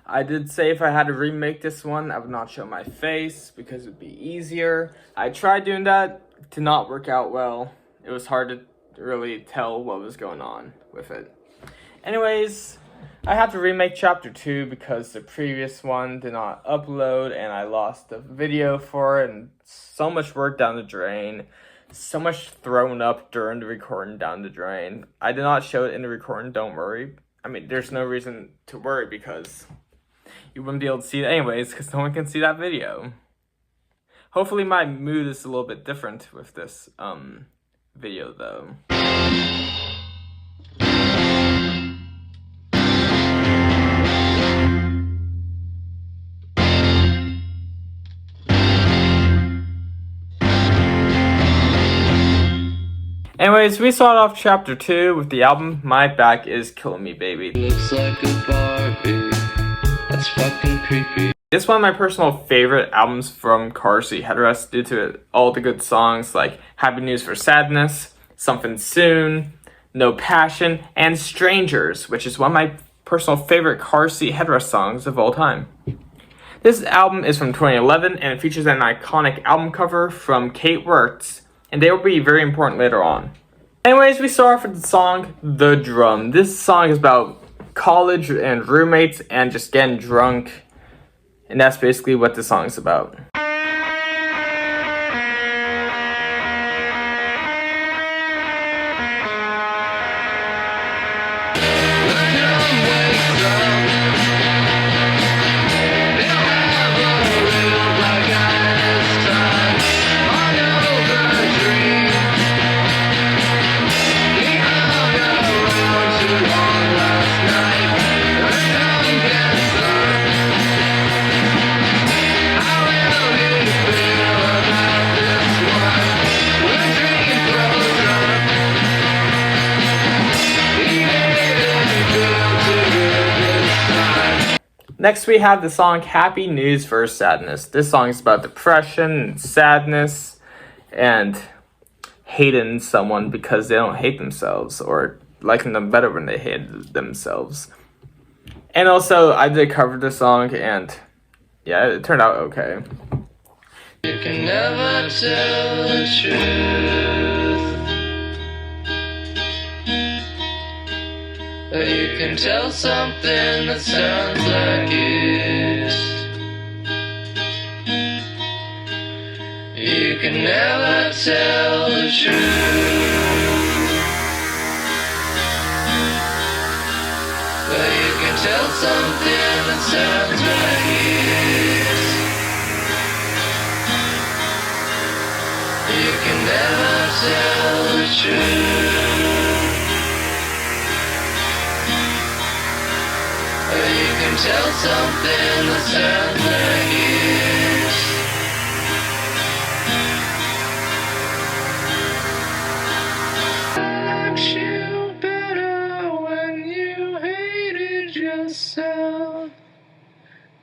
I did say if I had to remake this one, I would not show my face because it would be easier. I tried doing that, it did not work out well. It was hard to really tell what was going on with it. Anyways, I have to remake chapter 2 because the previous one did not upload and I lost the video for it, and so much work down the drain. So much thrown up during the recording down the drain. I did not show it in the recording, don't worry. I mean, there's no reason to worry because you wouldn't be able to see it anyways because no one can see that video. Hopefully my mood is a little bit different with this video though. Anyways, we start off chapter 2 with the album My Back Is Killing Me Baby. Looks like a Barbie. That's fucking creepy. It's one of my personal favorite albums from Seat Headrest due to all the good songs like Happy News for Sadness, Something Soon, No Passion, and Strangers, which is one of my personal favorite Seat Headrest songs of all time. This album is from 2011 and it features an iconic album cover from Kate Wertz, and they will be very important later on. Anyways, we start off with the song The Drum. This song is about college and roommates and just getting drunk, and that's basically what the song is about. Next we have the song Happy News for Sadness. This song is about depression and sadness and hating someone because they don't hate themselves or liking them better when they hate themselves. And also I did cover the song and yeah, it turned out okay. You can never tell the truth, but you can tell something that sounds like it. You can never tell the truth, but you can tell something that sounds like it. You can never tell the truth, but you can tell something that sounds like it. Likes you better when you hated yourself.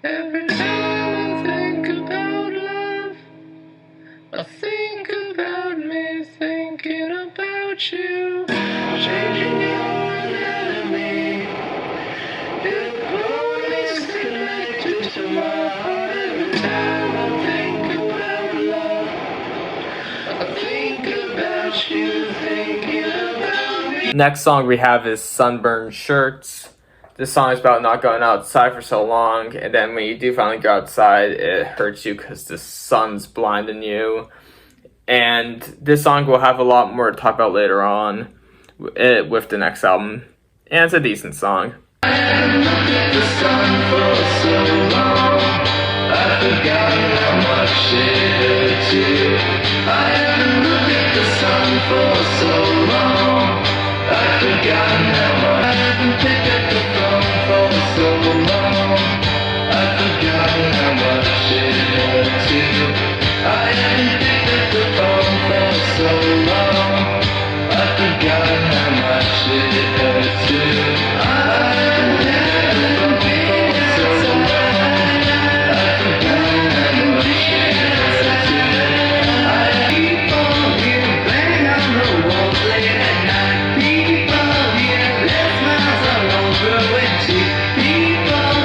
Every time I think about love, I think about me thinking about you. Changing your anatomy, it always connected to my heart. Every time I think about love, I think about you thinking about me. Next song we have is Sunburned Shirts. This song is about not going outside for so long, and then when you do finally go outside, it hurts you because the sun's blinding you. And this song will have a lot more to talk about later on with the next album. And it's a decent song. I haven't looked at the sun for so long, I've forgotten how much it hurt you. I haven't looked at the sun for so long, I've forgotten how much. I haven't picked up the phone for so long, I've forgotten how much it hurt you. I haven't picked up the phone for so long, I've forgotten how much it hurt you. People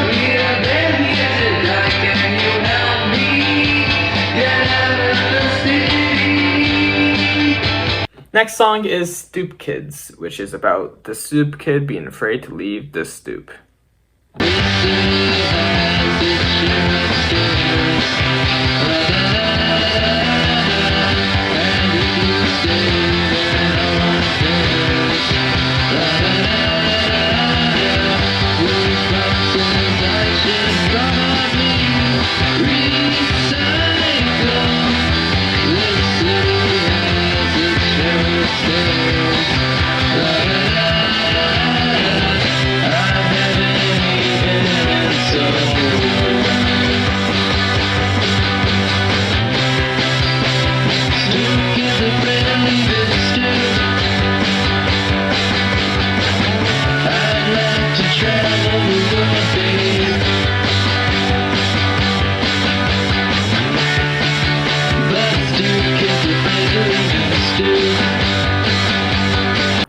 Next song is Stoop Kids, which is about the stoop kid being afraid to leave the stoop.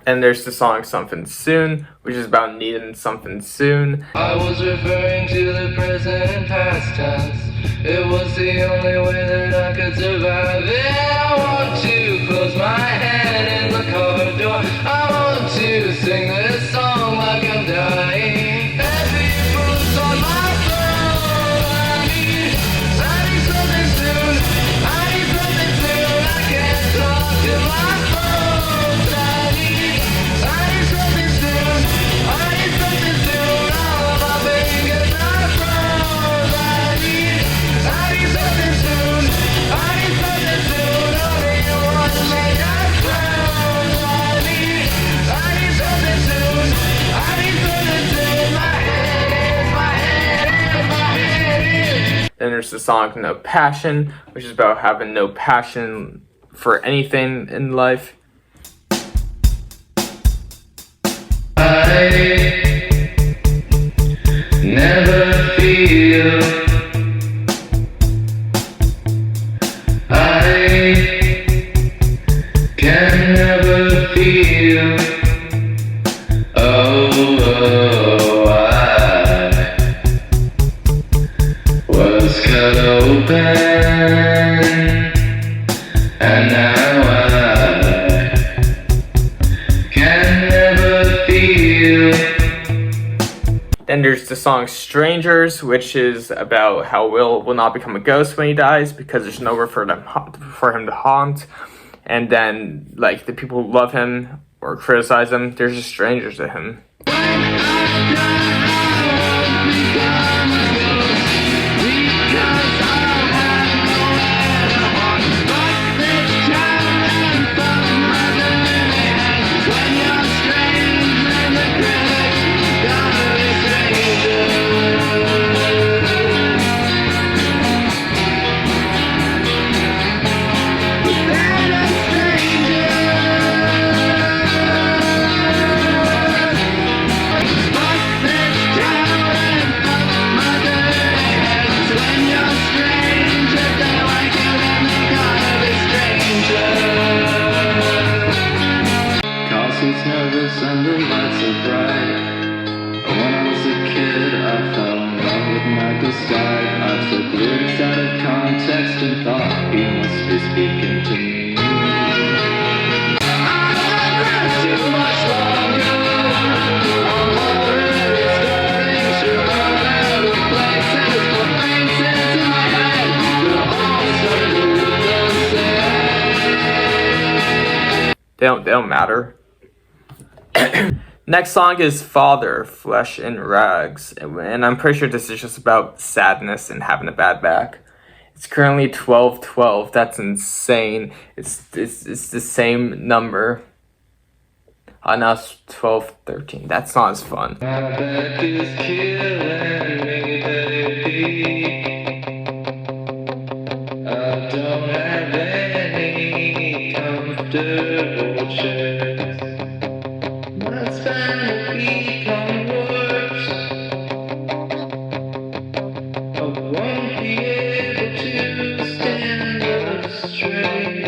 And there's the song Something Soon, which is about needing something soon. I was referring to the present and past tense. It was the only way that I could survive. Yeah, I want to close my hand in the corridor. I want to sing this song like I'm dying. Heavy boots on my throat. I need something soon. I need something soon. I can't talk to my phones. I need something soon. I need something soon. All of my fingers are froze. I need something soon. I need something soon. Only you want to make us froze. I need something soon. I need something soon. My head is. Then there's the song No Passion, which is about having no passion for anything in life. I never feel. I can never feel. Oh, I was cut open, and now I can never feel. Then there's the song Strangers, which is about how Will not become a ghost when he dies because there's nowhere for him to haunt. And then, like, the people who love him or criticize him, they're just strangers to him. Seat's nervous and the lights are bright. When I was a kid, I fell in love with Michael's guide. I took lyrics out of context and thought he must be speaking to me. Too much longer. I'm already starting to run out of places for faces in my head. They're all starting to look the same. They don't matter. Next song is Father, Flesh in Rags, and I'm pretty sure this is just about sadness and having a bad back. It's currently 12:12. That's insane. It's the same number. Now it's 12:13. That's not as fun. My back is killing me, baby. I don't have any comfortable chairs. My spine become worse. I won't be able to stand up straight.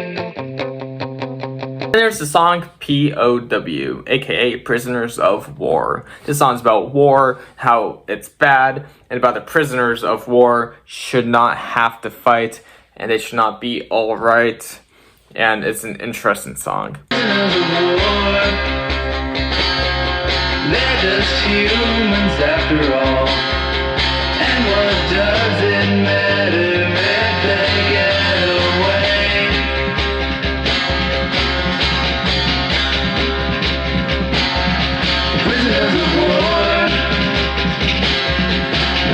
And there's the song POW, aka Prisoners of War. This song's about war, how it's bad, and about the prisoners of war should not have to fight, and they should not be alright. and it's an interesting song. They're just humans after all. And what does it matter if they get away? Prisoners of war,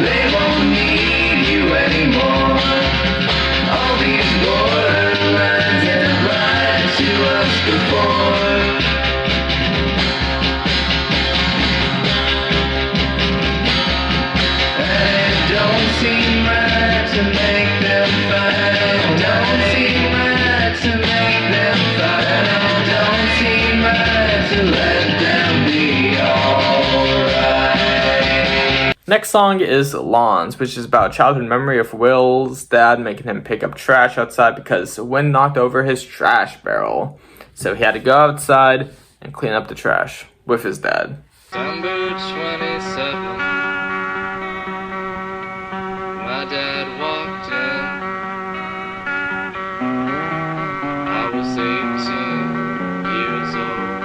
they won't need you anymore. All these borderlands have lied to us before. Seem right to make them fight. Don't seem right to make them fight. Don't seem right to let them be alright. Next song is Lawns, which is about a childhood memory of Will's dad making him pick up trash outside because wind knocked over his trash barrel. So he had to go outside and clean up the trash with his dad. December 27th. My dad walked in. I was 18 years old.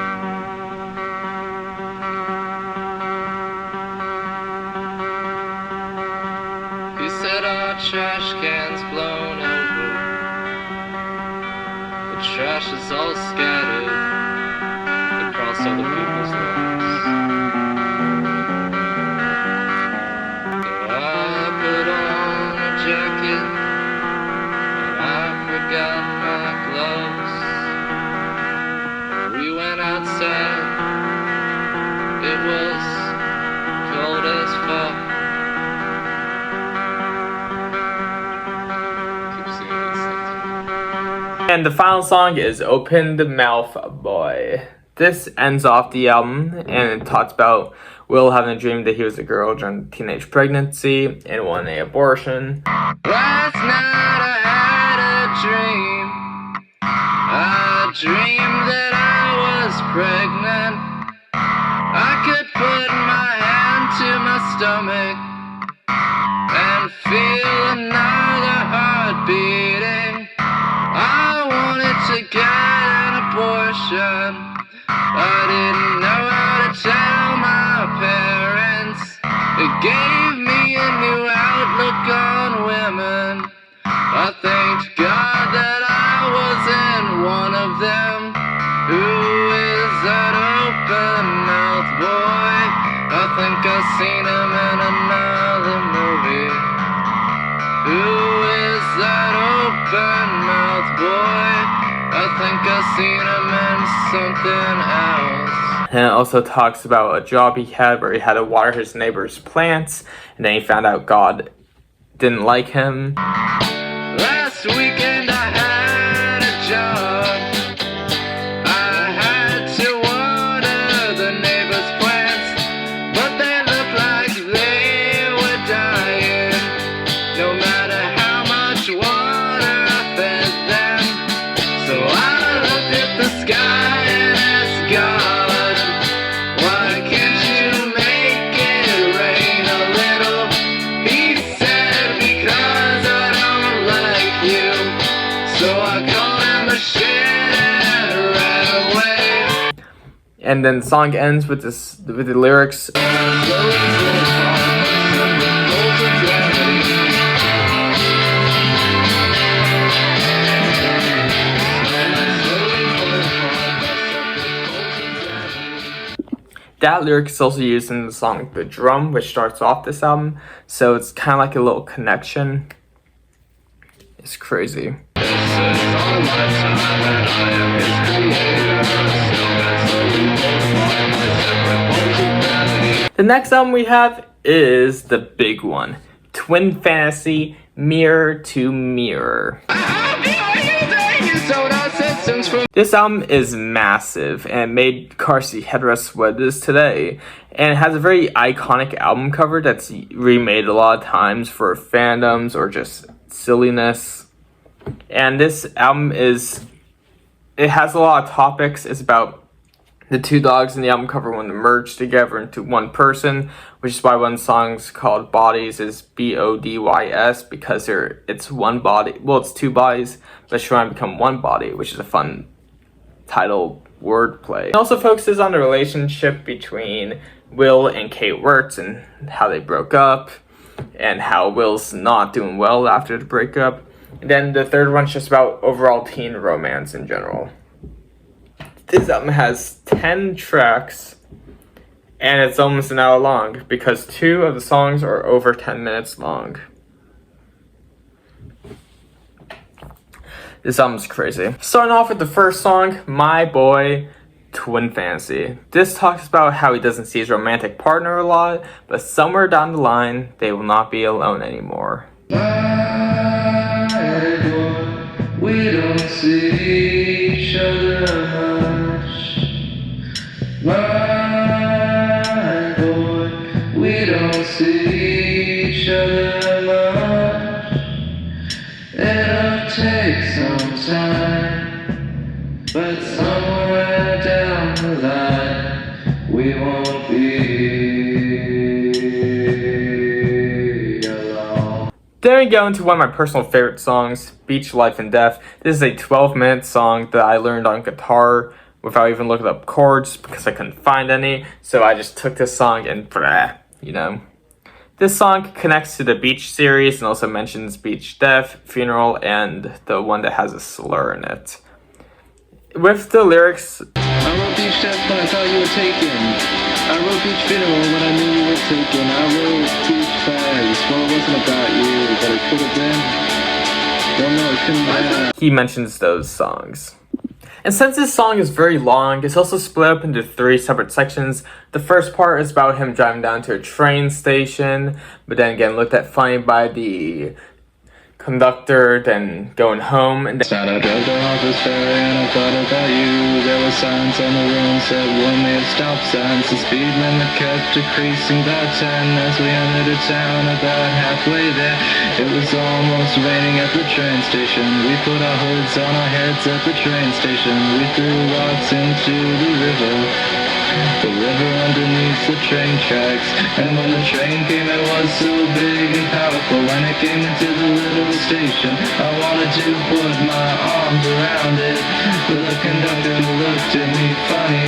He said our trash can's blown over. The trash is all scattered across other people's lawns. Jacket, and I forgot my gloves. We went outside, it was cold as fuck. Keep singing this. And the final song is Open the Mouth Boy. This ends off the album and it talks about Will having a dream that he was a girl during teenage pregnancy and wanting an abortion. Last night I had a dream that I was pregnant. I could put my hand to my stomach and feel another heart beating. I wanted to get an abortion. I didn't know how to tell my parents. It gave me a new outlook on women. I thanked God that I wasn't one of them. Who is that open mouth boy? I think I've seen him in another movie. Who is that open mouth boy? I think I've seen him in something else. And it also talks about a job he had where he had to water his neighbor's plants, and then he found out God didn't like him. Last weekend I had a job. I had to water the neighbor's plants, but they looked like they were dying. No matter how much water I fed them. So I looked at the sky and asked God, why can't you make it rain a little? He said, because I don't like you. So I called him a shit and ran away. And then the song ends with the lyrics. That lyric is also used in the song The Drum, which starts off this album. So it's kind of like a little connection. It's crazy. The next album we have is the big one, Twin Fantasy, Mirror to Mirror. This album is massive and made Seat Headrest what it is today, and it has a very iconic album cover that's remade a lot of times for fandoms or just silliness. And this album it has a lot of topics. It's about the two dogs in the album cover want to merge together into one person, which is why one song's called Bodies is BODYS, because it's one body. Well, it's two bodies, but it's trying to become one body, which is a fun title wordplay. It also focuses on the relationship between Will and Kate Wirtz and how they broke up and how Will's not doing well after the breakup. And then the third one's just about overall teen romance in general. This album has 10 tracks and it's almost an hour long because 2 of the songs are over 10 minutes long. This album's crazy. Starting off with the first song, My Boy, Twin Fantasy. This talks about how he doesn't see his romantic partner a lot, but somewhere down the line, they will not be alone anymore. My boy, we don't see each other much. My boy, we don't see each other much. It'll take some time, but somewhere down the line, we won't be alone. Then we go into one of my personal favorite songs, Beach Life and Death. This is a 12-minute song that I learned on guitar without even looking up chords because I couldn't find any. So I just took this song and This song connects to the Beach series and also mentions beach death, funeral, and the one that has a slur in it. With the lyrics, I wrote beach death when I thought you were taken. I wrote beach funeral when I knew you were taken. I wrote beach fags. Well, it wasn't about you, but it could have been. Don't know, it couldn't have. he mentions those songs. And since this song is very long, it's also split up into 3 separate sections. The first part is about him driving down to a train station, but then again looked at funny by the conductor, then going home, and then I drove to Office Ferry and I thought about you. There were signs on the room said one made stop signs. The speed limit kept decreasing by 10 as we entered a town about halfway there. It was almost raining at the train station. We put our hoods on our heads at the train station. We threw rocks into the river underneath the train tracks. And when the train came, it was so big and powerful. When it came into the little station, I wanted to put my arms around it, but the conductor looked at me funny.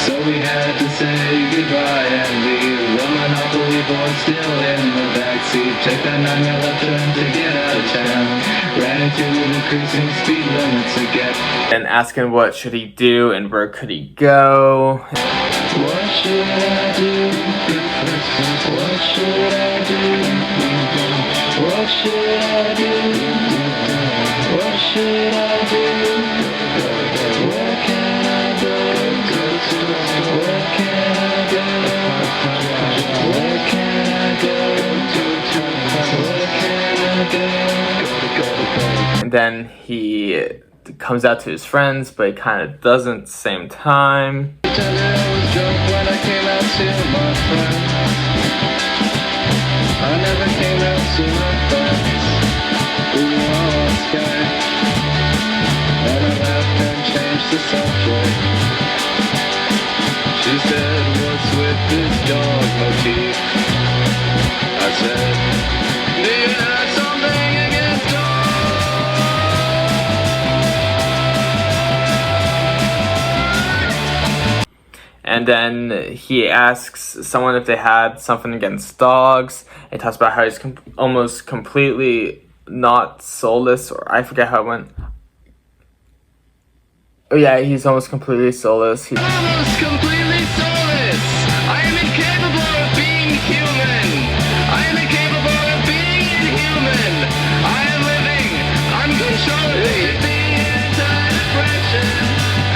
So we had to say goodbye and leave. The Monopoly board still in the backseat. Take that 9-mile left turn to get out of town. Ran into the decreasing speed limits again. and asking what should he do and where could he go. What should I do? What should I do? What should I do? What should I do? Where can I go? Where can I go? Where can I go? Where can I go? And then he comes out to his friends, but he kind of doesn't at the same time. Tell you I was drunk when I came out to my friends. I never came out to my friends. We were all on Skype. And I laughed and changed the subject. She said, what's with this dog motif? I said, do you have something against dogs? And then he asks someone if they had something against dogs. It talks about how he's almost completely not soulless, or I forget how it went. Oh yeah, he's almost completely soulless. Almost completely soulless. I am incapable of being human. I am incapable of being inhuman. I am living uncontrollably. The anti-depression,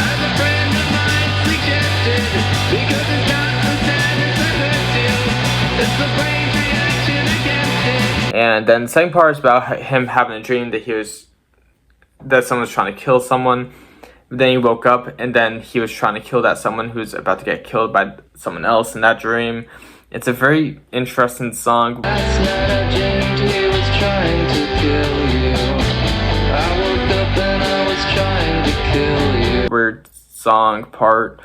as a friend of mine suggested, because it's not the sadness that hurts you, it's the brain's reaction against it. And then the second part is about him having a dream that someone was trying to kill someone. Then he woke up and then he was trying to kill that someone who's about to get killed by someone else in that dream. It's a very interesting song. Last night I dreamed he was trying to kill you. I woke up and I was trying to kill you. Where song part.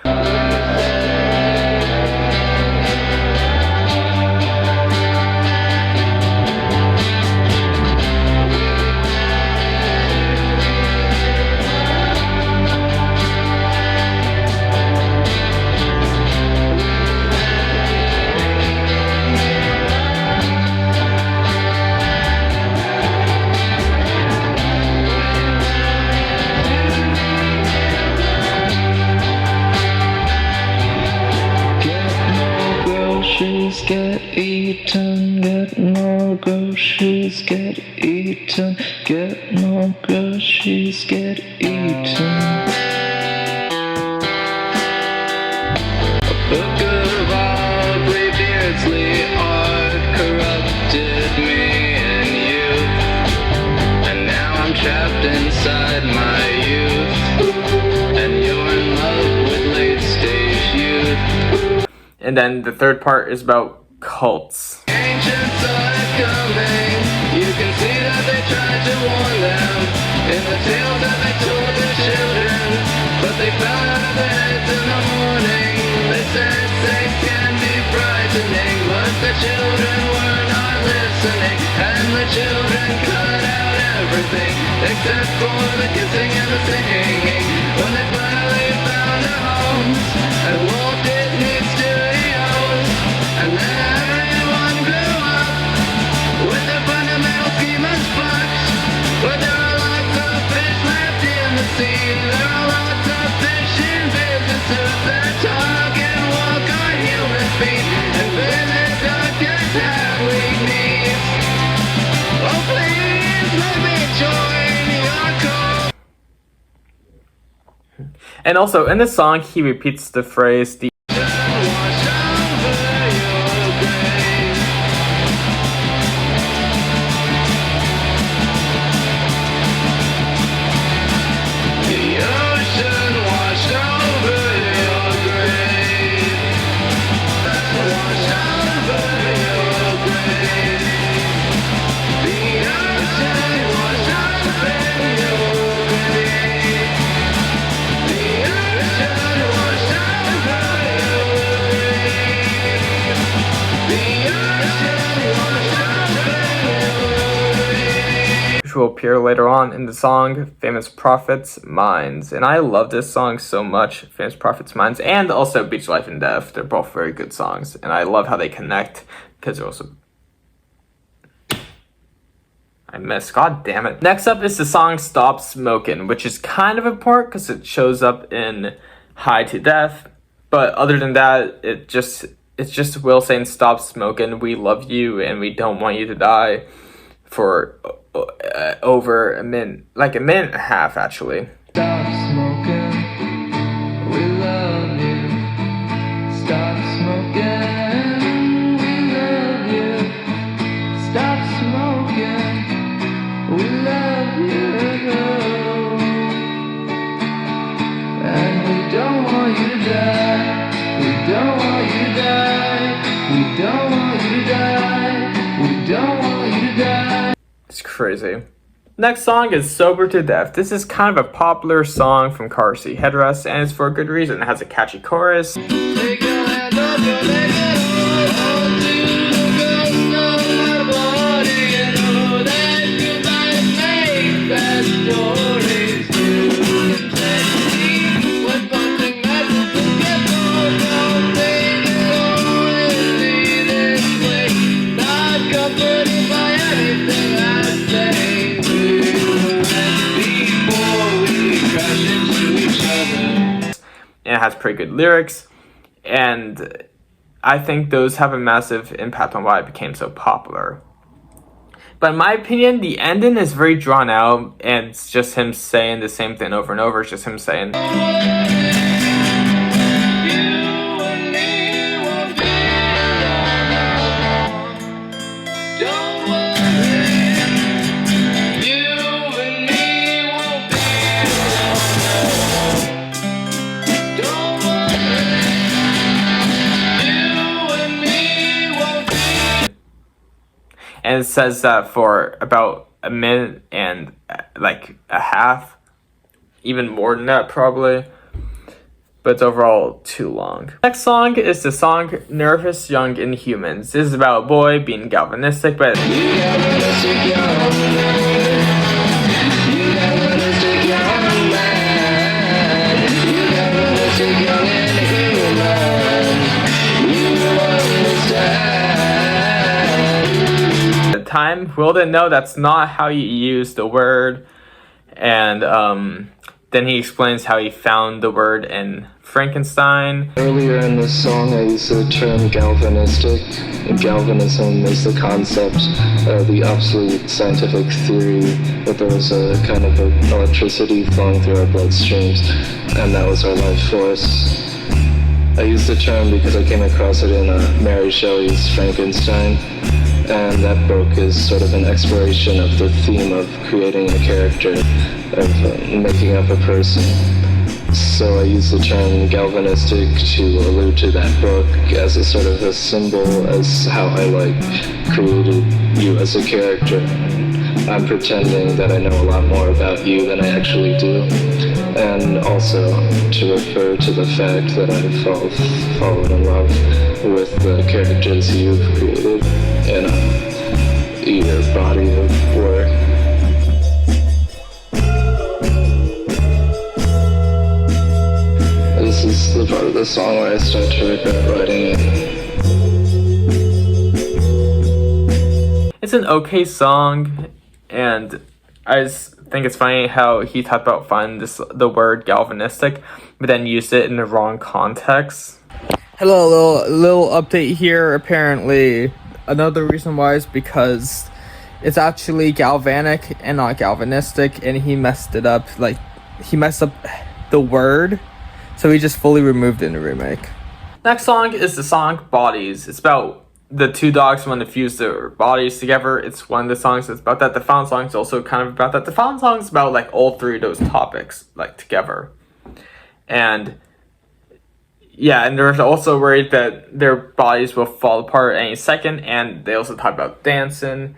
Get eaten, get more groceries, get eaten, get more groceries, get eaten. A book of all grey beardsley art corrupted me and you, and now I'm trapped inside my youth, and you're in love with late stage youth. And then the third part is about cults. Ancients are coming. You can see that they tried to warn them in the tales that they told their children, but they fell out of their heads in the morning. They said sex can be frightening, but the children were not listening, and the children cut out everything except for the kissing and the singing. When they finally found their homes at Walt Disney Studios, and then everyone grew up with their fundamental schemas fucked. But there are lots of fish left in the sea. There are lots of fish in businesses that talk and walk on human feet, and visit doctors have weak knees. Oh please let me join your cause. And also in the song he repeats the phrase the will appear later on in the song Famous Prophets Minds. And I love this song so much, Famous Prophets Minds, and also Beach Life and Death. They're both very good songs, and I love how they connect because they're also God damn it. Next up is the song Stop Smokin', which is kind of important because it shows up in High to Death, but other than that, it's just Will saying stop smoking, we love you and we don't want you to die, for over a minute, like a minute and a half actually. Stop smoking, we love you. Stop smoking, we love you. Stop smoking, we love you. And we don't want you to die. We don't want you to die. We don't want you to die. We don't want you to die. It's crazy. Next song is Sober to Death. This is kind of a popular song from Seat Headrest, and it's for a good reason. It has a catchy chorus. Take your hands off your leg and hold to the ghost of my body, and know that goodbye makes bad stories too. Intensity, when punching matches to get more, don't think it'll always be this way. Not comforted by anything I say. And it has pretty good lyrics, and I think those have a massive impact on why it became so popular. But in my opinion, the ending is very drawn out, and it's just him saying the same thing over and over. It's just him saying and it says that for about a minute and like a half, even more than that probably. but it's overall too long. Next song is the song Nervous Young Inhumans. This is about a boy being galvanistic, but at the time, Will didn't know that's not how you use the word, and then he explains how he found the word in Frankenstein. Earlier in this song, I used the term galvanistic. Galvanism is the concept, the absolute scientific theory that there was a kind of electricity flowing through our bloodstreams, and that was our life force. I used the term because I came across it in Mary Shelley's Frankenstein, and that book is sort of an exploration of the theme of creating a character, of making up a person. So I use the term galvanistic to allude to that book as a sort of a symbol as how I created you as a character. I'm pretending that I know a lot more about you than I actually do, and also to refer to the fact that I've fallen in love with the characters you've created in your body of work. This is the part of the song where I start to regret writing it. It's an okay song, and I just think it's funny how he talked about finding the word galvanistic, but then used it in the wrong context. Hello, little update here. Apparently, another reason why is because it's actually galvanic and not galvanistic, and he messed it up. He messed up the word, so he just fully removed it in the remake. Next song is the song Bodies. It's about the two dogs want to fuse their bodies together. It's one of the songs that's about that. The final song is also kind of about that. The final song is about all three of those topics together. And yeah, and they're also worried that their bodies will fall apart any second, and they also talk about dancing.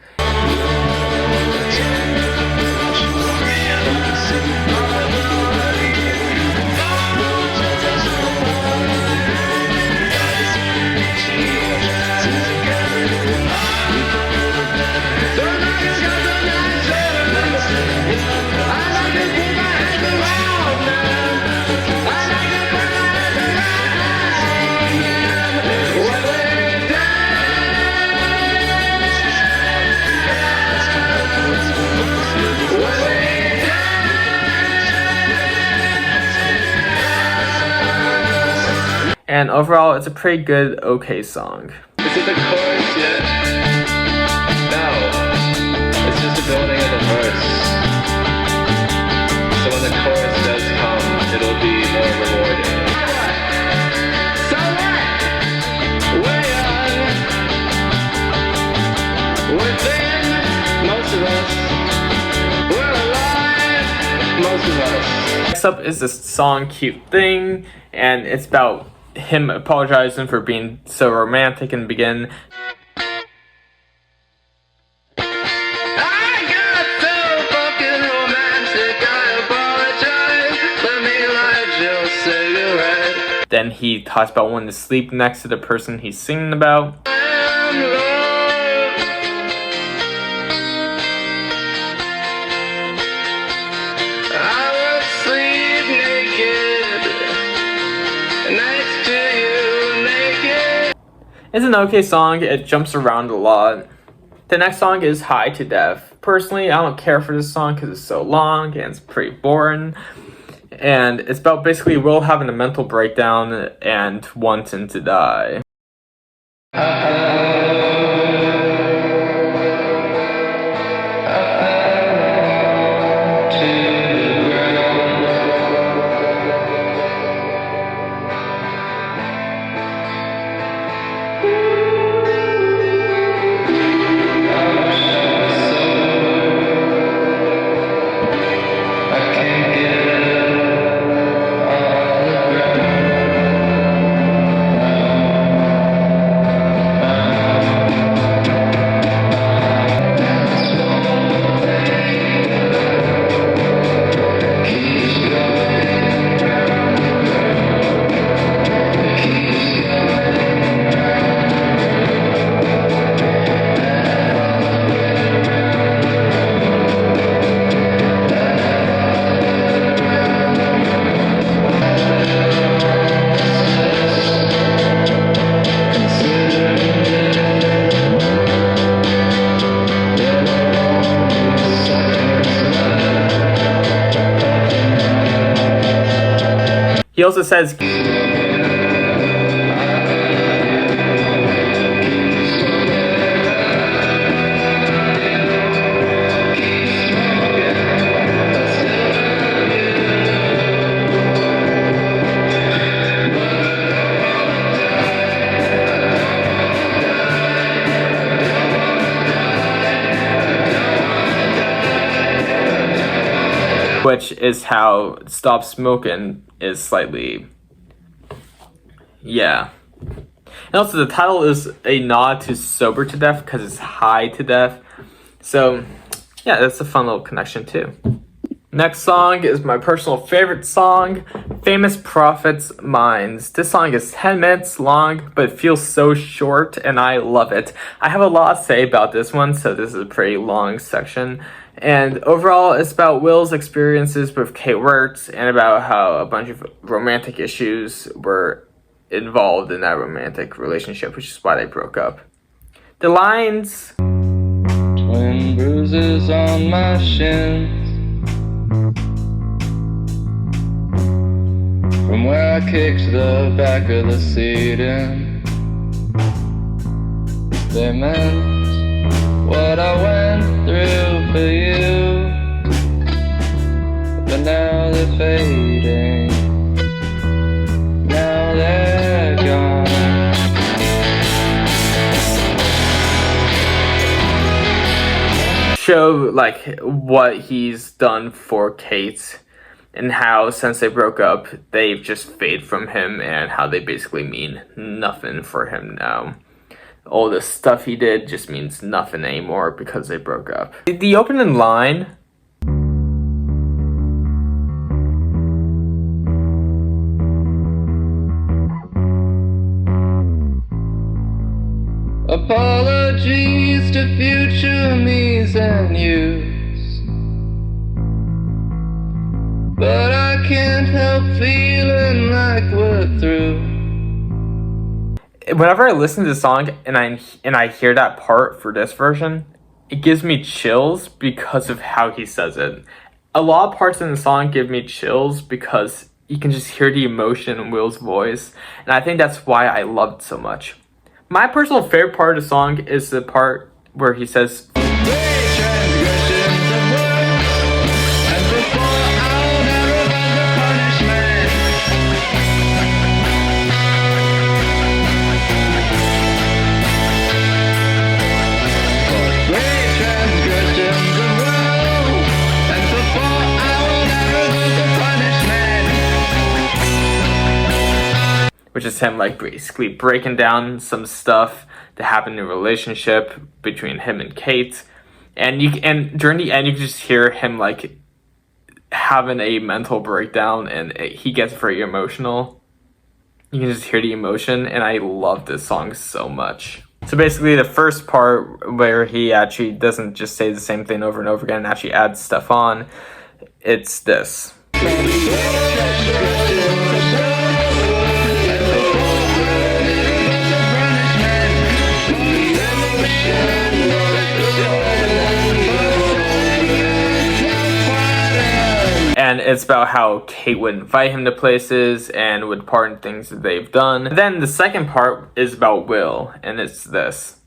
And overall, it's a pretty good, okay song. Is it the chorus yet? No. It's just the building of the verse. So when the chorus does come, it'll be more rewarding. So what? We're young. We're thin. Most of us. We're alive. Most of us. Next up is the song Cute Thing, and it's about him apologizing for being so romantic in the beginning. I got so fucking romantic, I apologize. Let me light your cigarette. Then he talks about wanting to sleep next to the person he's singing about. And love. I would sleep naked next to you, naked. It's an okay song, it jumps around a lot. The next song is High to Death. Personally, I don't care for this song because it's so long and it's pretty boring. And it's about basically Will having a mental breakdown and wanting to die. He also says, which is how Stop Smoking is slightly, yeah. And also the title is a nod to Sober to Death because it's high to death. So yeah, that's a fun little connection too. Next song is my personal favorite song, Famous Prophets Minds. This song is 10 minutes long, but it feels so short and I love it. I have a lot to say about this one, so this is a pretty long section. And overall, it's about Will's experiences with Kate Wirtz and about how a bunch of romantic issues were involved in that romantic relationship, which is why they broke up. The lines... Twin bruises on my shins from where I kicked the back of the seat in. They meant what I went through for you, but now they're fading, now they're gone. Show like what he's done for Kate and how since they broke up they've just faded from him and how they basically mean nothing for him now. All the stuff he did just means nothing anymore because they broke up. The opening line, apologies to future me's and you's, but I can't help feeling like we're through. whenever I listen to the song and I hear that part for this version, it gives me chills because of how he says it. A lot of parts in the song give me chills because you can just hear the emotion in Will's voice, and I think that's why I loved it so much. My personal favorite part of the song is the part where he says, which is him like basically breaking down some stuff that happened in a relationship between him and Kate, and during the end you can just hear him like having a mental breakdown and he gets very emotional. You can just hear the emotion, and I love this song so much. So basically the first part where he actually doesn't just say the same thing over and over again and actually adds stuff on, it's this. And it's about how Kate would invite him to places and would pardon things that they've done. Then the second part is about Will, and it's this.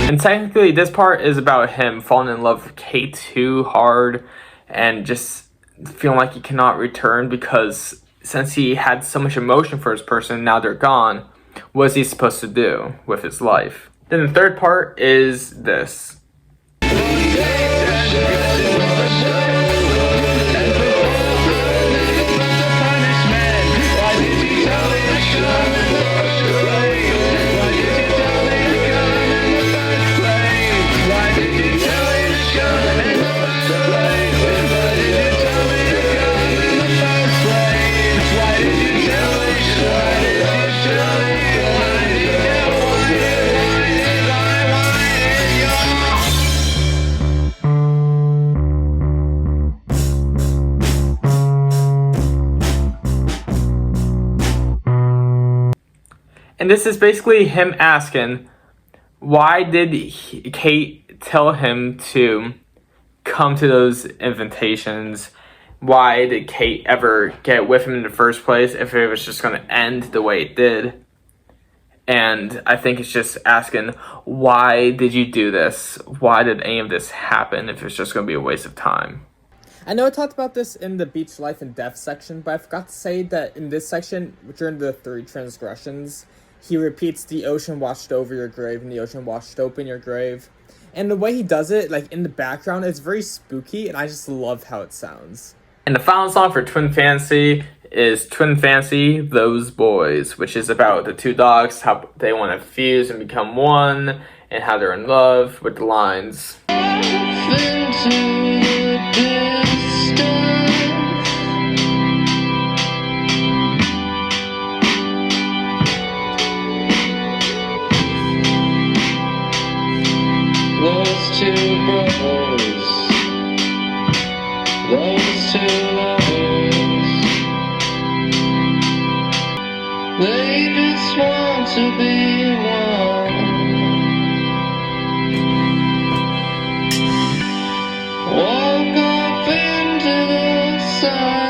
And technically this part is about him falling in love with Kate too hard and just feeling like he cannot return because since he had so much emotion for his person, now they're gone, what is he supposed to do with his life? Then the third part is this. And this is basically him asking, why did Kate tell him to come to those invitations? Why did Kate ever get with him in the first place if it was just going to end the way it did? And I think it's just asking, why did you do this? Why did any of this happen if it's just going to be a waste of time? I know I talked about this in the Beach Life and Death section, but I forgot to say that in this section, during the 3 transgressions, he repeats the ocean washed over your grave and the ocean washed open your grave. And the way he does it, like in the background, it's very spooky, and I just love how it sounds. And the final song for Twin Fantasy is Twin Fantasy, Those Boys, which is about the 2 dogs, how they want to fuse and become one, and how they're in love, with the lines. Those 2 brothers, those 2 lovers, they just want to be one. Walk off into the sun.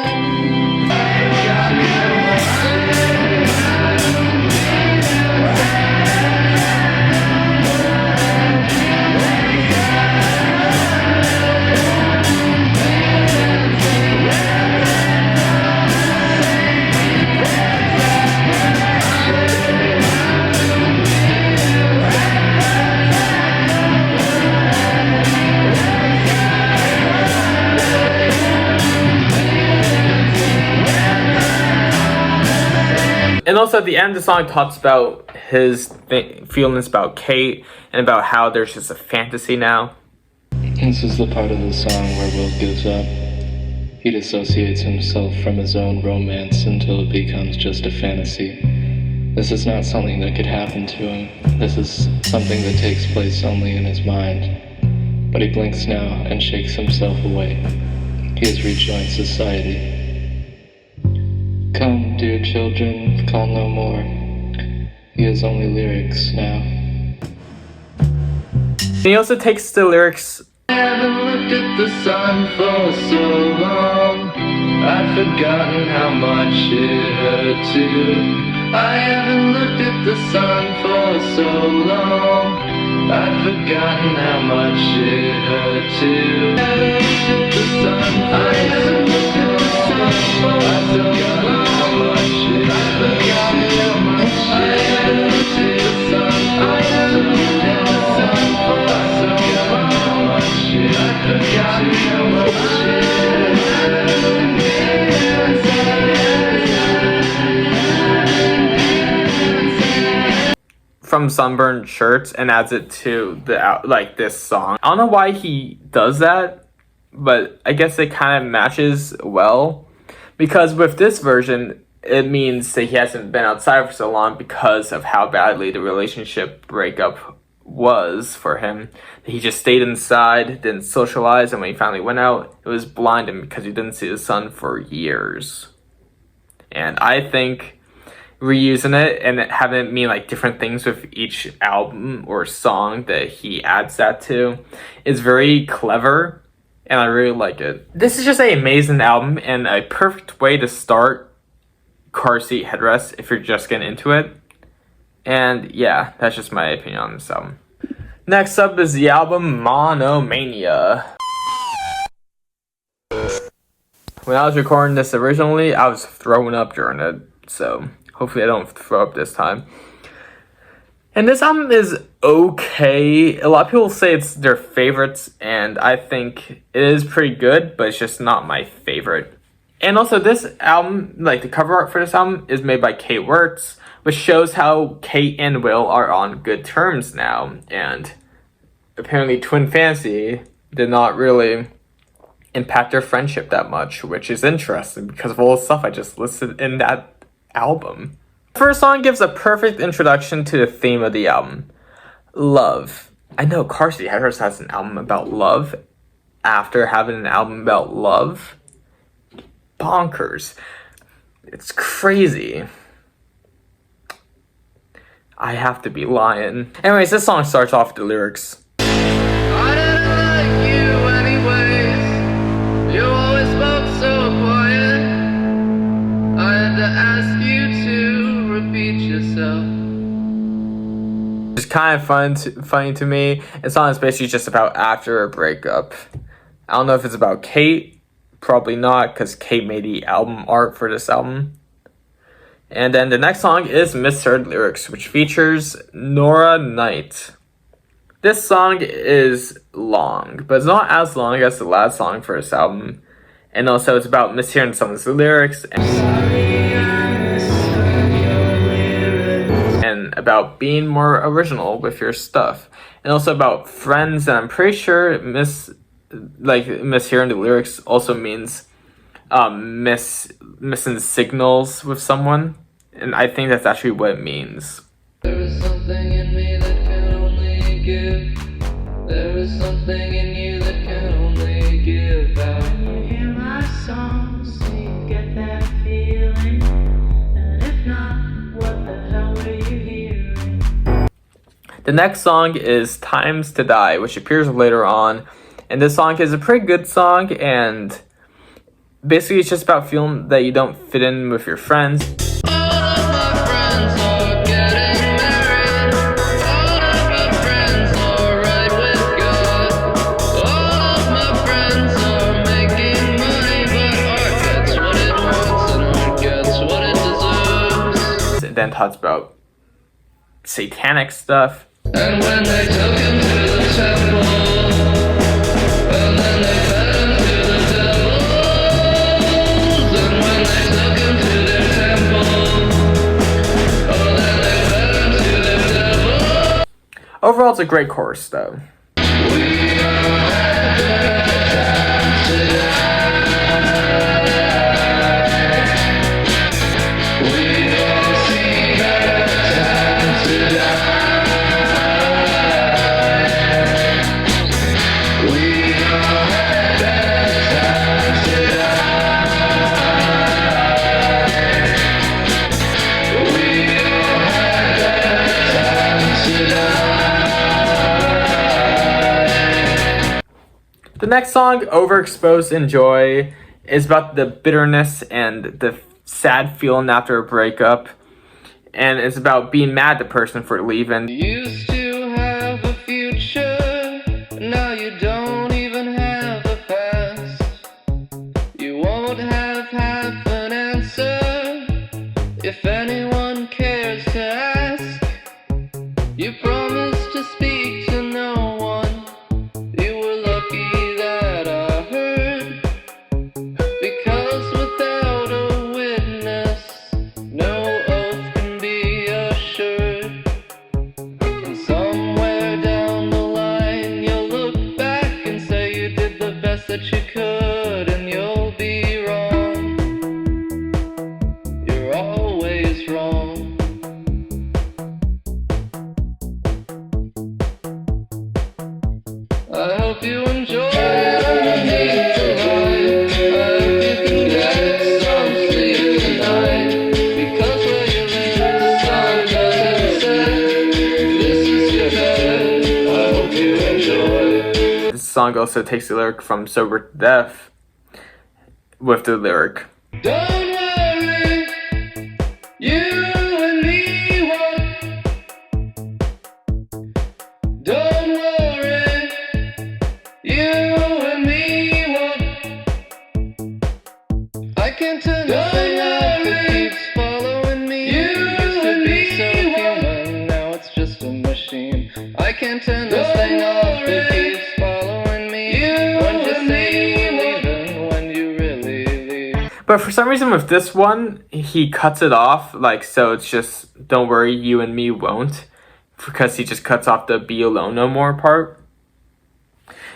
And also at the end, the song talks about his feelings about Kate and about how there's just a fantasy now. This is the part of the song where Will gives up. He dissociates himself from his own romance until it becomes just a fantasy. This is not something that could happen to him. This is something that takes place only in his mind. But he blinks now and shakes himself away. He has rejoined society. Come, dear children, call no more. He has only lyrics now. He also takes the lyrics. I haven't looked at the sun for so long. I've forgotten how much it hurt to. I haven't looked at the sun for so long. I've forgotten how much it hurt to. I haven't looked at the sun for so long. I've forgotten how much it hurt to. I haven't looked at the sun for so long. I've forgotten how much it hurt to. I've forgotten how much it hurt to. From Sunburned Shirts and adds it to the this song. I don't know why he does that, but I guess it kind of matches well, because with this version it means that he hasn't been outside for so long because of how badly the relationship breakup was for him. He just stayed inside, didn't socialize, and when he finally went out, it was blinding because he didn't see the sun for years. And I think reusing it and having it mean like different things with each album or song that he adds that to is very clever, and I really like it. This is just an amazing album and a perfect way to start Car Seat Headrest if you're just getting into it. And yeah, that's just my opinion on this album. Next up is the album Monomania. When I was recording this originally, I was throwing up during it, so hopefully I don't throw up this time. And this album is okay. A lot of people say it's their favorites, and I think it is pretty good, but it's just not my favorite. And also this album, like the cover art for this album, is made by Kate Wertz, which shows how Kate and Will are on good terms now. And apparently Twin Fantasy did not really impact their friendship that much, which is interesting because of all the stuff I just listed in that album. The first song gives a perfect introduction to the theme of the album, love. I know Car Seat Headrest has an album about love after having an album about love. Bonkers. It's crazy. I have to be lying. Anyways, this song starts off with the lyrics. I didn't like you anyways. You always spoke so quiet. I had to ask you to repeat yourself. It's kind of funny to me. The song is basically just about after a breakup. I don't know if it's about Kate. Probably not, because Kate made the album art for this album. And then the next song is Misheard Lyrics, which features Nora Knight. This song is long, but it's not as long as the last song for this album. And also it's about mishearing some of the lyrics and about being more original with your stuff. And also about friends, and I'm pretty sure mishearing the lyrics also means missing signals with someone, and I think that's actually what it means. There is something in me that can only give. There is something in you that can only give out. When you hear my songs, do you get that feeling? And if not, what the hell were you hearing? The next song is Times to Die, which appears later on, and this song is a pretty good song, and basically it's just about feeling that you don't fit in with your friends. All of my friends are getting married. All of my friends are right with God. All of my friends are making money, but art gets what it wants and art gets what it deserves. It then talks about satanic stuff. And when they took him to the temple, and then they fed him to the devils. And when they took him to their temple, oh, then they fed him to their devils. Overall, it's a great chorus, though. The next song, Overexposed Enjoy, is about the bitterness and the sad feeling after a breakup. And it's about being mad at the person for leaving. Used to have a future, now you don't even have a past. You won't have half an answer if anyone cares to ask. You promised to speak to no one. You were lucky that I heard, because without a witness, no oath can be assured. And somewhere down the line, you'll look back and say you did the best that you could, and you'll be wrong. You're always wrong. I hope you enjoy it underneath the light. I hope you can get some sleep tonight, because where you live, the sun doesn't set. This is your bed. I hope you enjoy. This song also takes the lyric from Sober to Deaf with the lyric. Don't worry, you and me won't. Don't worry, you and me won't. I can't turn this thing off, it keeps following me. You used to be so human, now it's just a machine. I can't turn this thing off, it keeps following me. When you say you were leaving, when you really leave. But for some reason with this one, he cuts it off, like, so it's just, don't worry, you and me won't. Because he just cuts off the be alone no more part.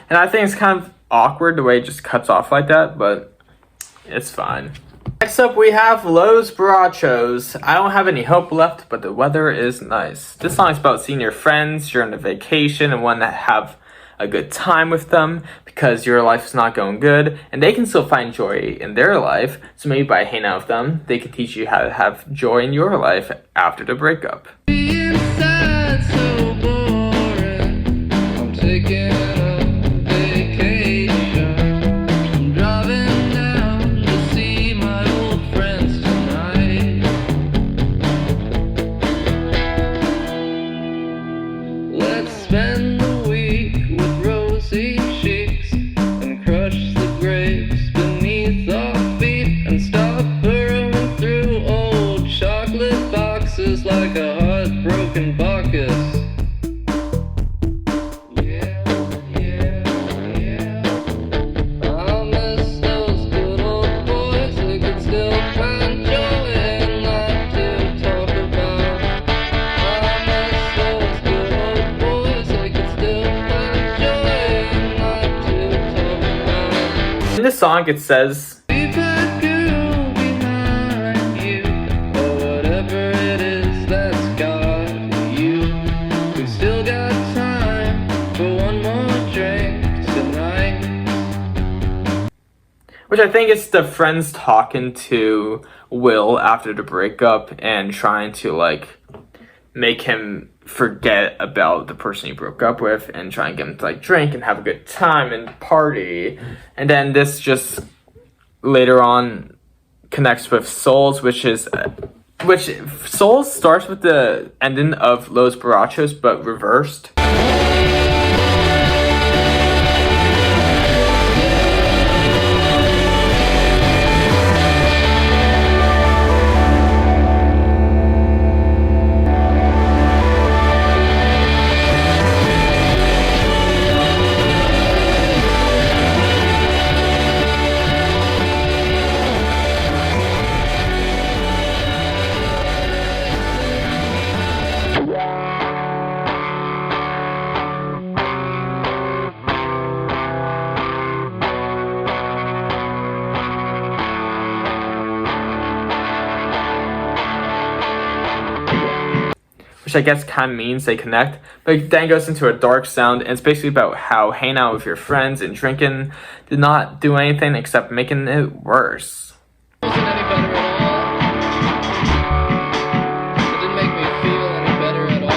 And I think it's kind of awkward the way it just cuts off like that, but it's fine. Next up, we have Los Borrachos. I don't have any hope left, but the weather is nice. This song is about seeing your friends during a vacation and wanting to have a good time with them because your life is not going good, and they can still find joy in their life. So maybe by hanging out with them, they can teach you how to have joy in your life after the breakup. Being sad, so boring. I'm taking a vacation. I'm driving down to see my old friends tonight. Let's spend the week with rosy cheeks and crush the grapes beneath our feet and stop burrowing through old chocolate boxes like a heartbroken Bacchus. Yeah, yeah, yeah. I miss those good old boys who could still find joy in life to talk about. I miss those good old boys who could still find joy in life to talk about. In this song, it says, Leave that girl behind you, or whatever it is that's got you. We've still got time for one more drink tonight. which I think is the friends talking to Will after the breakup and trying to like make him forget about the person he broke up with and try and get him to like drink and have a good time and party. And then this just later on connects with Souls, which Souls starts with the ending of Los Borrachos but reversed. Which I guess kind of means they connect, but it then goes into a dark sound, and it's basically about how hanging out with your friends and drinking did not do anything except making it worse. Wasn't any better at all. It didn't make me feel any better at all.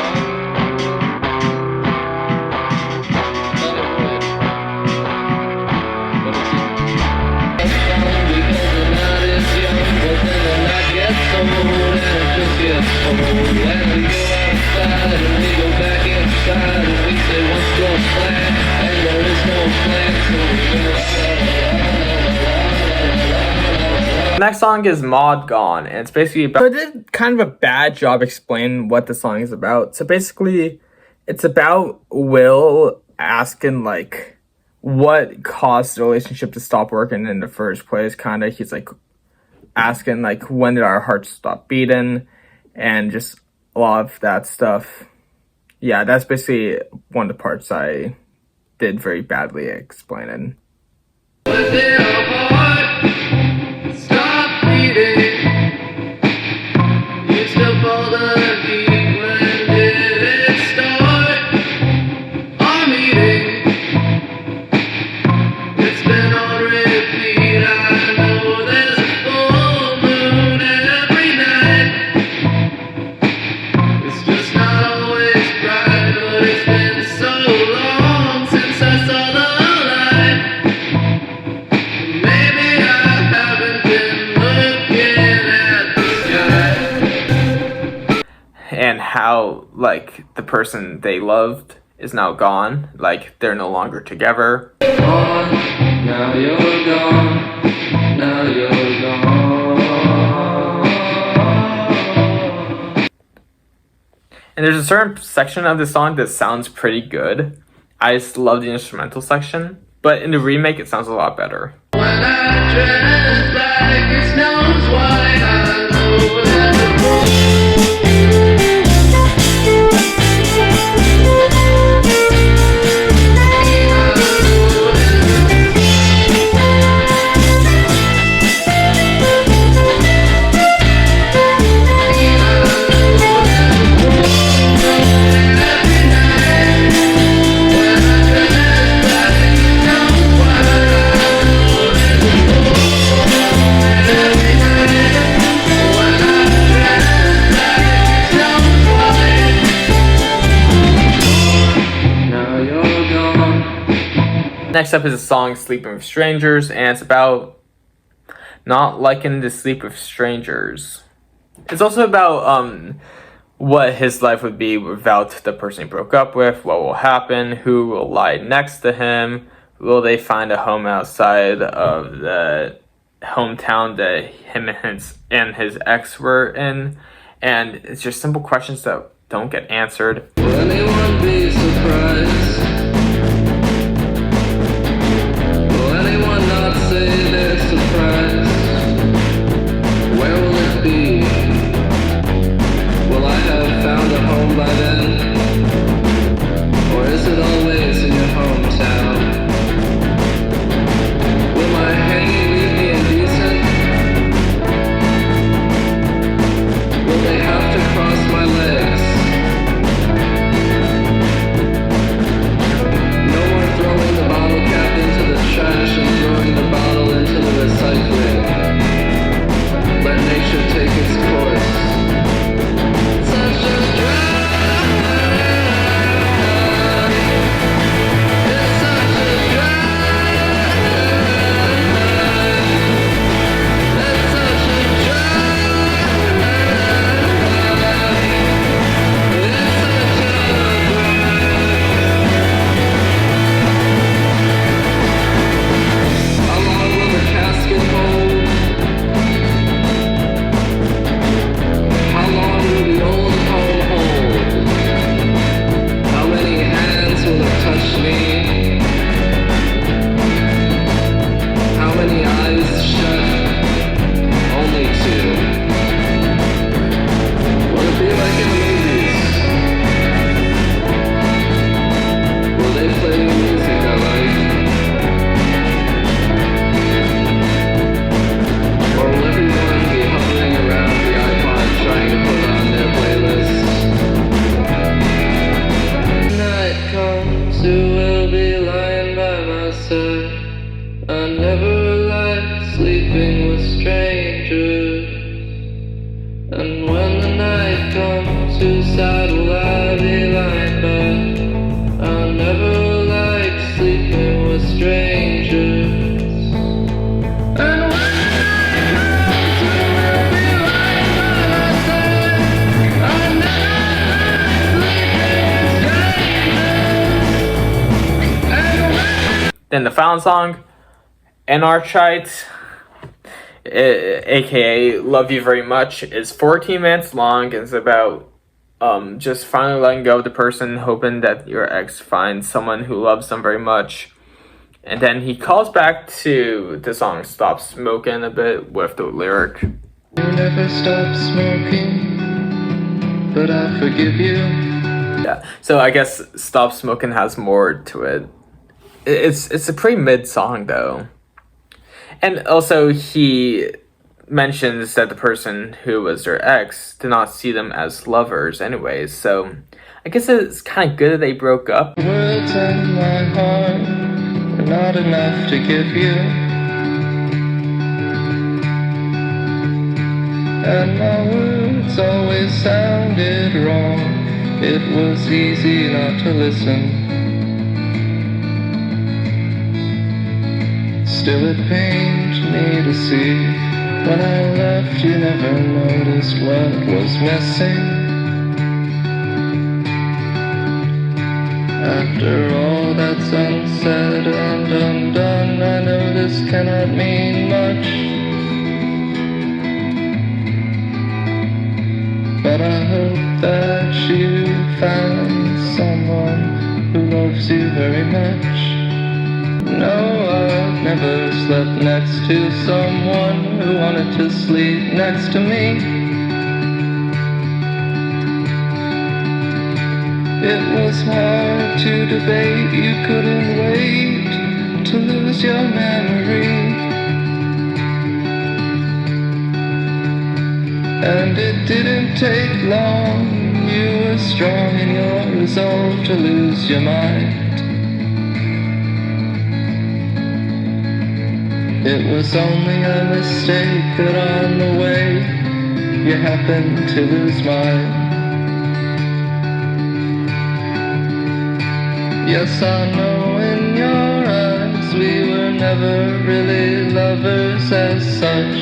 Thought it would, but it didn't. That's fine because the night is young, but then the night gets old and it just gets old. And we go outside and we go back inside and we say what's the plan? And there is no plan, so we go The next song is Maud Gone, and it's basically about. So I did kind of a bad job explaining what the song is about. So basically, it's about Will asking like what caused the relationship to stop working in the first place. Kind of, he's like asking like when did our hearts stop beating, and just a lot of that stuff. Yeah, that's basically one of the parts I did very badly at explaining. When did our heart stop beating? You still pull the heat. When did it start? Our meeting. It's been on repeat. I know there's a full moon every night. It's just not always bright, but it's been so long since I saw the light. Maybe I haven't been looking at the sky. And how like the person they loved is now gone, like they're no longer together. Gone, now you're gone, now you're gone. And there's a certain section of the song that sounds pretty good. I just love the instrumental section, but in the remake it sounds a lot better. When I dress like it snows white, I know there's a Next up is the song Sleeping with Strangers, and it's about not liking to sleep with strangers. It's also about what his life would be without the person he broke up with, what will happen, who will lie next to him, will they find a home outside of the hometown that him and his ex were in. And it's just simple questions that don't get answered. Will anyone be surprised? Will anyone not say they're surprised? Where will it be? Will I have found a home by then? Or is it always in your hometown? Will my hanging leave me indecent? Will they have to cross my legs? No more throwing the bottle cap into the trash and throwing the bottle into the recycling. Let nature take its course. Such a drag. It's such a drag. It's such a How long will the casket hold? How long will the old home hold? How many hands will have touched me? How many eyes shut? Only two. Will it be like in the movies? Will they play the music I like? Or will everyone be hovering around the iPod trying to put on their playlist? Night comes, who will be lying by my side? I never liked sleeping with strangers. And when the night comes, whose side will I be lying by? I never liked sleeping with strangers. And when Then the final song, Anarchite, aka Love You Very Much, is 14 minutes long. It's about just finally letting go of the person, hoping that your ex finds someone who loves them very much. And then he calls back to the song Stop Smoking a bit with the lyric, you never stop smoking, but I forgive you. yeah. So I guess Stop Smoking has more to it. It's a pretty mid song though. And also he mentions that the person who was their ex did not see them as lovers anyways. So I guess it's kind of good that they broke up. Words in my heart are not enough to give you. And my words always sounded wrong. It was easy not to listen. Still it pained me to see. When I left you never noticed what was missing. After all that's unsaid and undone, I know this cannot mean much. But I hope that you found someone who loves you very much. No, I've never slept next to someone who wanted to sleep next to me. It was hard to debate, you couldn't wait to lose your memory. And it didn't take long, you were strong in your resolve to lose your mind. It was only a mistake that on the way you happened to lose mine. Yes, I know in your eyes never really lovers as such.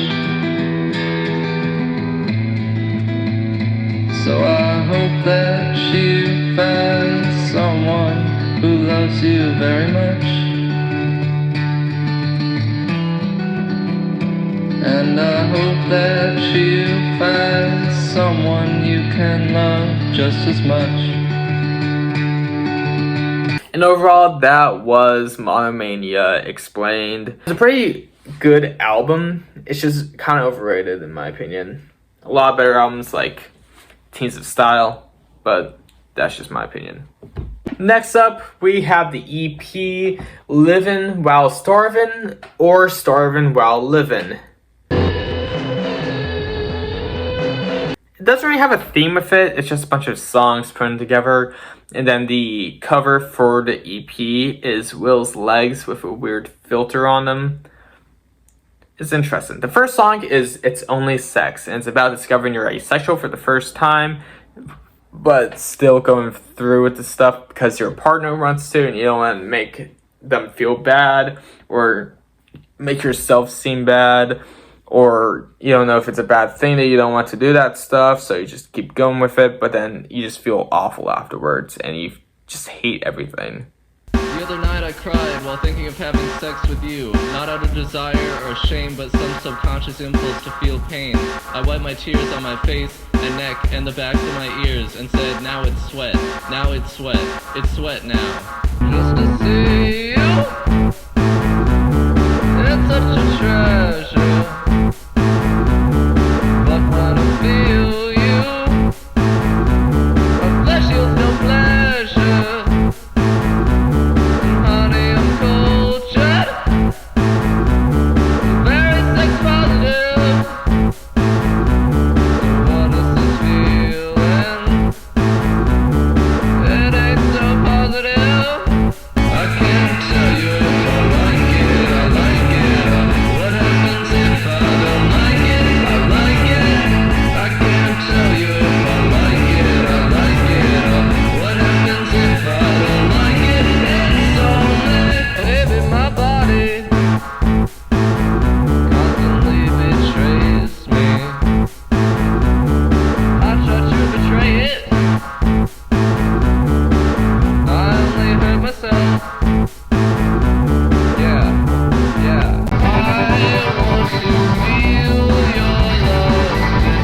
So I hope that you find someone who loves you very much. And I hope that you find someone you can love just as much. And overall, that was Monomania Explained. It's a pretty good album. It's just kind of overrated in my opinion. A lot better albums like Teens of Style, but that's just my opinion. Next up, we have the EP Livin' While Starvin' or Starvin' While Livin'. It doesn't really have a theme with it, it's just a bunch of songs put together. And then the cover for the EP is Will's legs with a weird filter on them. It's interesting. The first song is It's Only Sex, and it's about discovering you're asexual for the first time, but still going through with the stuff because your partner wants to, and you don't want to make them feel bad or make yourself seem bad, or you don't know if it's a bad thing that you don't want to do that stuff, so you just keep going with it, but then you just feel awful afterwards and you just hate everything. The other night I cried while thinking of having sex with you, not out of desire or shame, but some subconscious impulse to feel pain. I wiped my tears on my face and neck and the backs of my ears and said, now it's sweat, now it's sweat, it's sweat now. Just to see you, it's such a treasure. But when I feel you, my flesh feels no pleasure. And honey, I'm cultured, very sex positive. So what is this feeling? It ain't so positive. I can't tell you if I like it, I like it. What happens if I don't like it? I like it. I can't tell you if I like it, I like it. What happens if I don't like it? It's only maybe my body constantly betrays me. I try to betray it. I only hurt myself. Yeah, yeah. I want to feel your love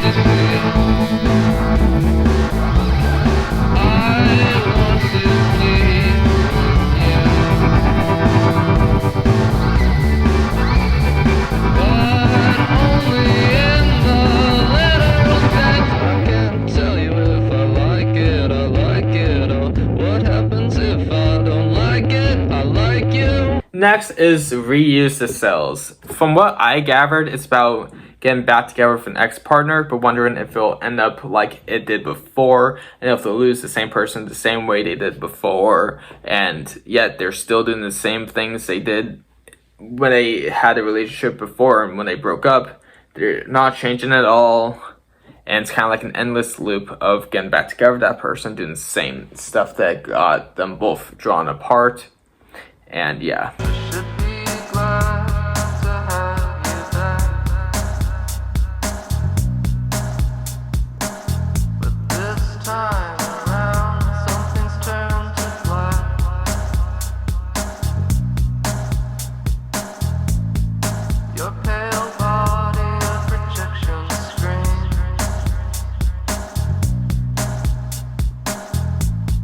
physically. I want to please you, but only in the literal sense. I can't tell you if I like it, I like it. Oh, what happens if I don't like it? I like you. Next is Reuse the Cels. From what I gathered, it's about getting back together with an ex-partner, but wondering if it'll end up like it did before, and if they'll lose the same person the same way they did before, and yet they're still doing the same things they did when they had a relationship before, and when they broke up, they're not changing at all. And it's kind of like an endless loop of getting back together with that person, doing the same stuff that got them both drawn apart. And yeah. Should be glad to have you back. But this time around, something's turned to black. Your pale body, a projection screen.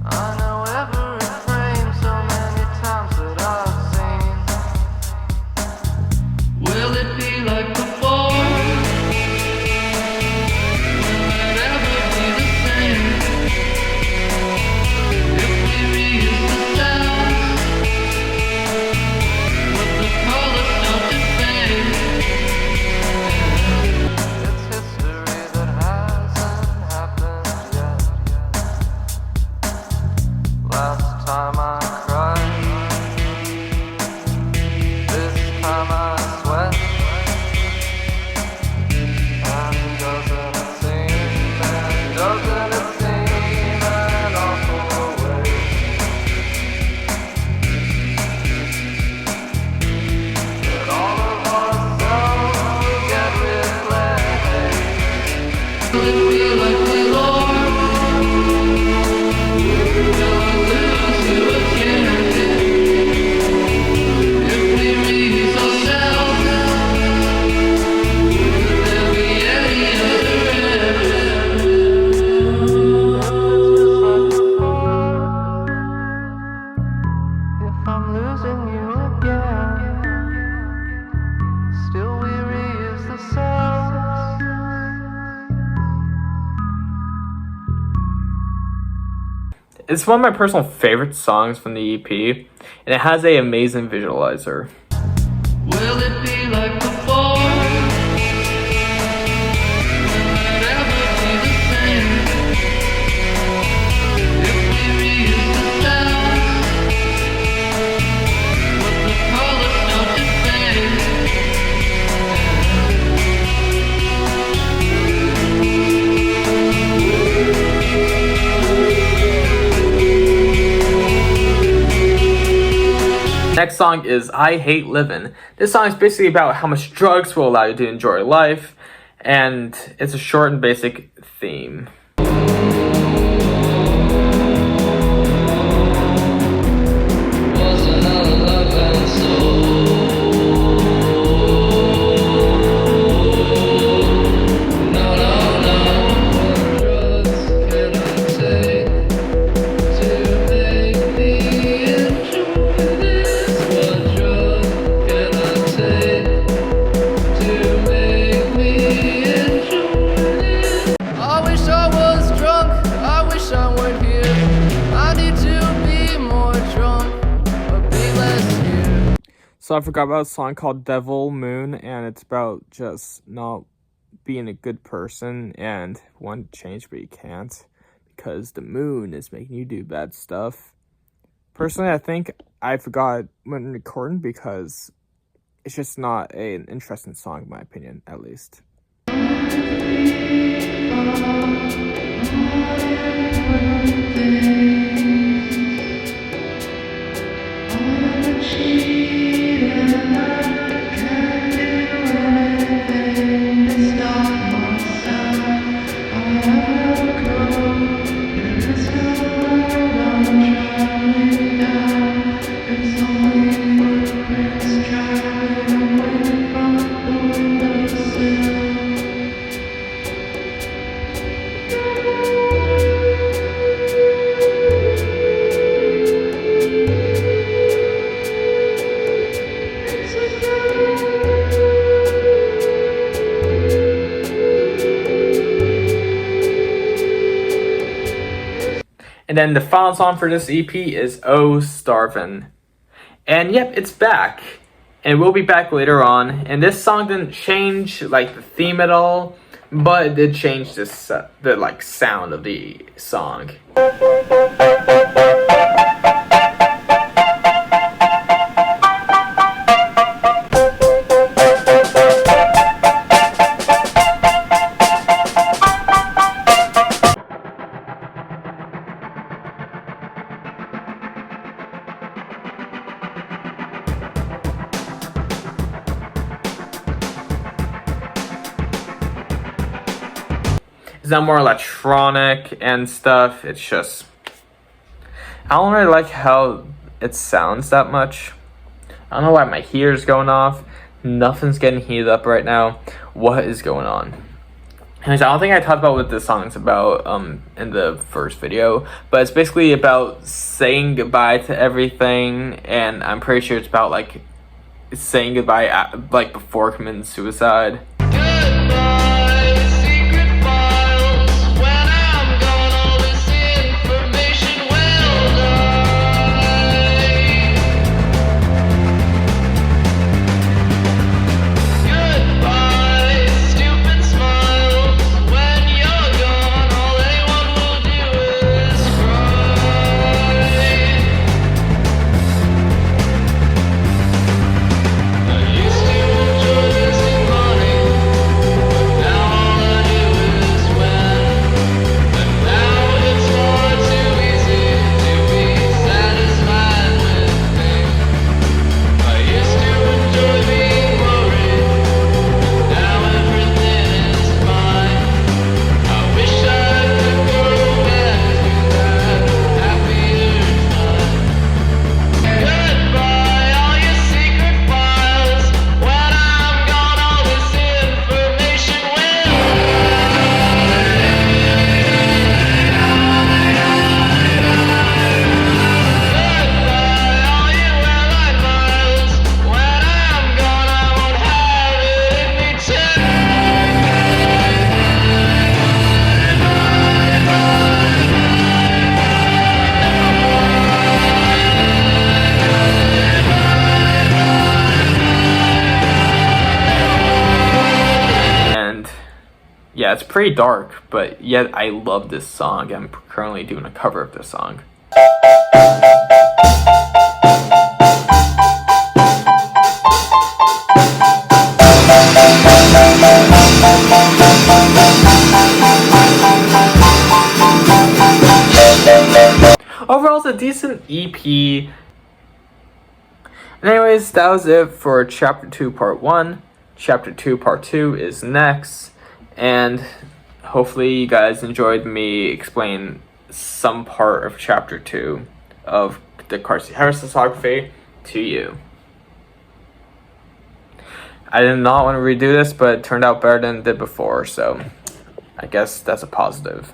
I know every frame so many times that I've seen. Will it be like before? Will it ever be the same? If we reuse the cells, would the color start to fade? It's history that hasn't happened yet. Last time I cried, this time I sweat. And doesn't it seem an awful way? it's one of my personal favorite songs from the EP, and it has an amazing visualizer. Will it be like before? Will it ever be the same? If we reuse the sounds, would the colors start to fade? Next song is I Hate Livin'. This song is basically about how much drugs will allow you to enjoy life, and it's a short and basic theme. Was another love and soul. No, no, no. What drugs can I take to make me enjoy this? What drug can I take to make me enjoy this? I wish I was drunk. I wish I weren't here. I need to be more drunk, but be less here. So I forgot about a song called Devil Moon, and it's about just not being a good person and want to change but you can't because the moon is making you do bad stuff. Personally, I think I forgot when recording because it's just not an interesting song in my opinion, at least. And then the final song for this EP is Oh Starvin'. And yep, it's back. And it will be back later on. And this song didn't change like the theme at all, but it did change the sound of the song. It's not more electronic and stuff. It's just, I don't really like how it sounds that much. I don't know why my heater's going off. Nothing's getting heated up right now. What is going on? Anyways, I don't think I talked about what this song's about in the first video, but it's basically about saying goodbye to everything, and I'm pretty sure it's about like saying goodbye like before committing suicide. Goodbye, secret files. When I'm gone, all this information will die. Goodbye, stupid smiles. When you're gone, all anyone will do is cry. I used to enjoy losing money. yeah, it's pretty dark, but yet I love this song. I'm currently doing a cover of this song. Overall, it's a decent EP. Anyways, that was it for Chapter 2 Part 1. Chapter 2 Part 2 is next. And hopefully you guys enjoyed me explain some part of Chapter 2 of the Seat Headrest discography to you. I did not want to redo this, but it turned out better than it did before, so I guess that's a positive.